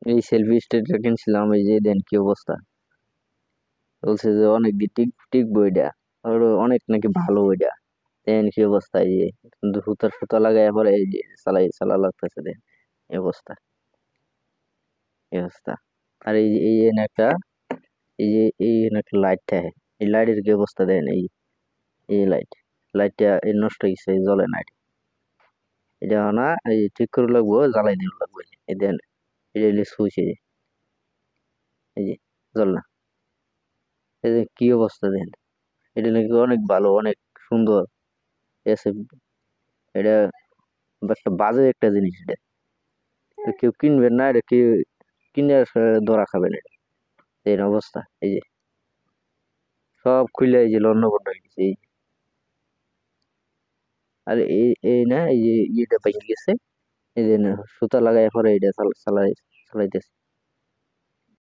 এই সেলফি স্টেটটা কিনছিলাম, এই যে দেন কি অবস্থা। বলছে যে অনেক দিন টিকবো এটা, আর অনেক নাকি ভালো ওইটা। দেন কি অবস্থা, এই যে কিন্তু সুতা সুতা লাগাই পরে এই যে চালা লাগতেছে, দেন এই অবস্থা, এই অবস্থা। আর এই যে এনে একটা, এই এনে একটা লাইট থাকে, এই লাইটের কি অবস্থা দেন, এই লাইটটা এই নষ্ট হয়ে গেছে, জ্বলে না এটা। এটা না, এই ঠিক করে লাগবো, জ্বালাই দিয়ে লাগবো, এই দেন এটা সুইচ, এই যে জ্বল না। এই যে কি অবস্থা দেন, এটা নাকি অনেক ভালো, অনেক সুন্দর এসে। এটা একটা বাজে একটা জিনিস এটা, তো কেউ কিনবেন না এটা, কেউ কিনে ধরা খাবেন এটা, এই অবস্থা। এই যে সব খুলে এই যে লন্ডভন্ড হয়ে গেছে এই। আর এই না, এই যে ইয়েটা ভেঙে গেছে, এই যে না, সুতা লাগাই পরে এটা চালাইতেছে।